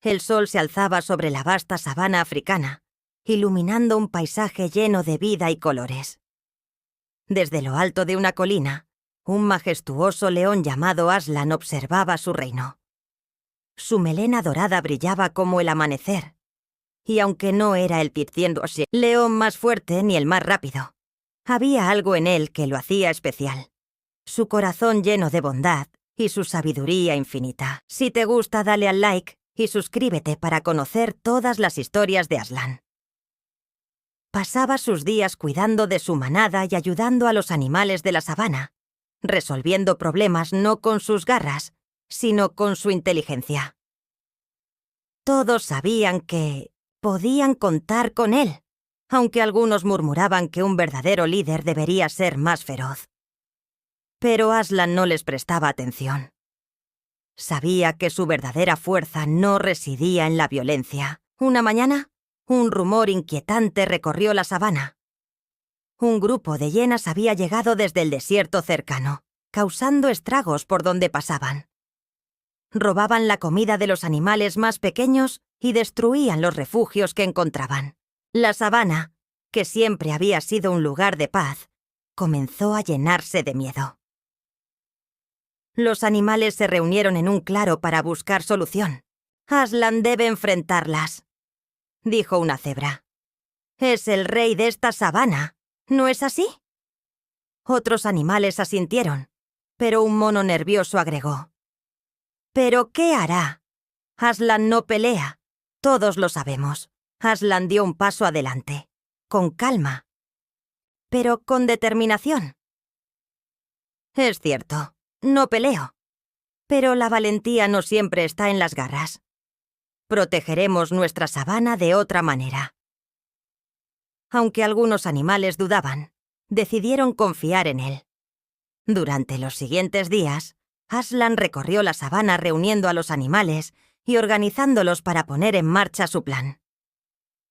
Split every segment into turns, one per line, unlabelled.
El sol se alzaba sobre la vasta sabana africana, iluminando un paisaje lleno de vida y colores. Desde lo alto de una colina, un majestuoso león llamado Aslan observaba su reino. Su melena dorada brillaba como el amanecer, y aunque no era el león más fuerte ni el más rápido, había algo en él que lo hacía especial. Su corazón lleno de bondad y su sabiduría infinita. Si te gusta, dale al like y suscríbete para conocer todas las historias de Aslan. Pasaba sus días cuidando de su manada y ayudando a los animales de la sabana, resolviendo problemas no con sus garras, sino con su inteligencia. Todos sabían que podían contar con él, aunque algunos murmuraban que un verdadero líder debería ser más feroz. Pero Aslan no les prestaba atención. Sabía que su verdadera fuerza no residía en la violencia. Una mañana, un rumor inquietante recorrió la sabana. Un grupo de hienas había llegado desde el desierto cercano, causando estragos por donde pasaban. Robaban la comida de los animales más pequeños y destruían los refugios que encontraban. La sabana, que siempre había sido un lugar de paz, comenzó a llenarse de miedo. Los animales se reunieron en un claro para buscar solución. Aslan debe enfrentarlas, dijo una cebra. Es el rey de esta sabana, ¿no es así? Otros animales asintieron, pero un mono nervioso agregó. ¿Pero qué hará? Aslan no pelea, todos lo sabemos. Aslan dio un paso adelante, con calma, pero con determinación. Es cierto, no peleo, pero la valentía no siempre está en las garras. Protegeremos nuestra sabana de otra manera. Aunque algunos animales dudaban, decidieron confiar en él. Durante los siguientes días, Aslan recorrió la sabana reuniendo a los animales y organizándolos para poner en marcha su plan.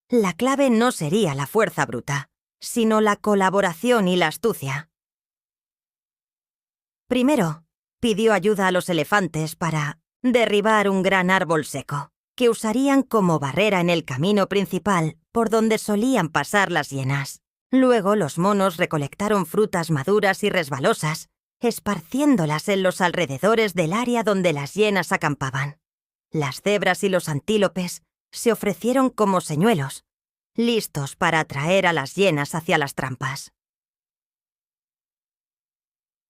La clave no sería la fuerza bruta, sino la colaboración y la astucia. Primero, pidió ayuda a los elefantes para derribar un gran árbol seco, que usarían como barrera en el camino principal por donde solían pasar las hienas. Luego los monos recolectaron frutas maduras y resbalosas, esparciéndolas en los alrededores del área donde las hienas acampaban. Las cebras y los antílopes se ofrecieron como señuelos, listos para atraer a las hienas hacia las trampas.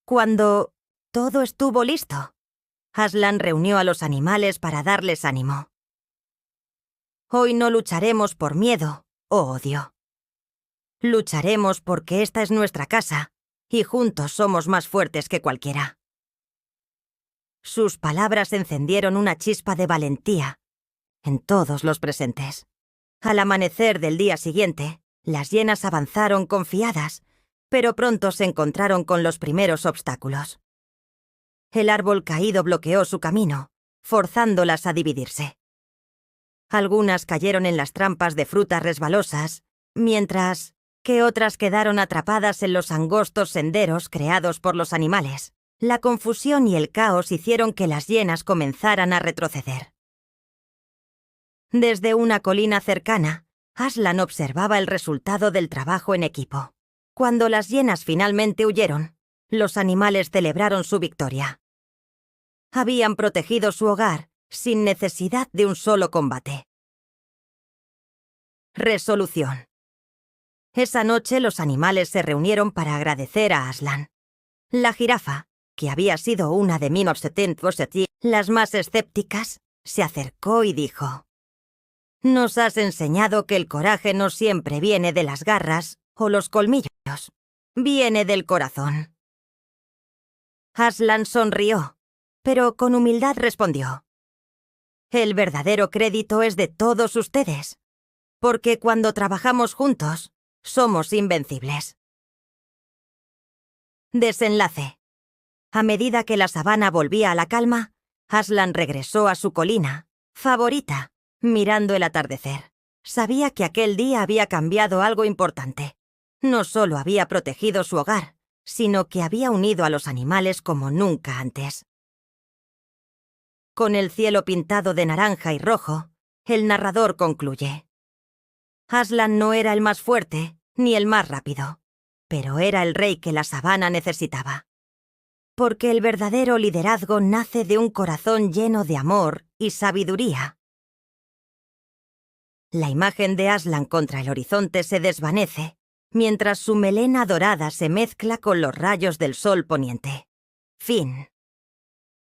Cuando todo estuvo listo, Aslan reunió a los animales para darles ánimo. Hoy no lucharemos por miedo o odio. Lucharemos porque esta es nuestra casa y juntos somos más fuertes que cualquiera. Sus palabras encendieron una chispa de valentía en todos los presentes. Al amanecer del día siguiente, las hienas avanzaron confiadas, pero pronto se encontraron con los primeros obstáculos. El árbol caído bloqueó su camino, forzándolas a dividirse. Algunas cayeron en las trampas de frutas resbalosas, mientras que otras quedaron atrapadas en los angostos senderos creados por los animales. La confusión y el caos hicieron que las hienas comenzaran a retroceder. Desde una colina cercana, Aslan observaba el resultado del trabajo en equipo. Cuando las hienas finalmente huyeron, los animales celebraron su victoria. Habían protegido su hogar sin necesidad de un solo combate. Resolución. Esa noche los animales se reunieron para agradecer a Aslan. La jirafa, que había sido una de las más escépticas, se acercó y dijo: «Nos has enseñado que el coraje no siempre viene de las garras o los colmillos, viene del corazón». Aslan sonrió, pero con humildad respondió: «El verdadero crédito es de todos ustedes, porque cuando trabajamos juntos, somos invencibles». Desenlace. A medida que la sabana volvía a la calma, Aslan regresó a su colina favorita, mirando el atardecer. Sabía que aquel día había cambiado algo importante. No solo había protegido su hogar, sino que había unido a los animales como nunca antes. Con el cielo pintado de naranja y rojo, el narrador concluye: Aslan no era el más fuerte ni el más rápido, pero era el rey que la sabana necesitaba. Porque el verdadero liderazgo nace de un corazón lleno de amor y sabiduría. La imagen de Aslan contra el horizonte se desvanece, mientras su melena dorada se mezcla con los rayos del sol poniente. Fin.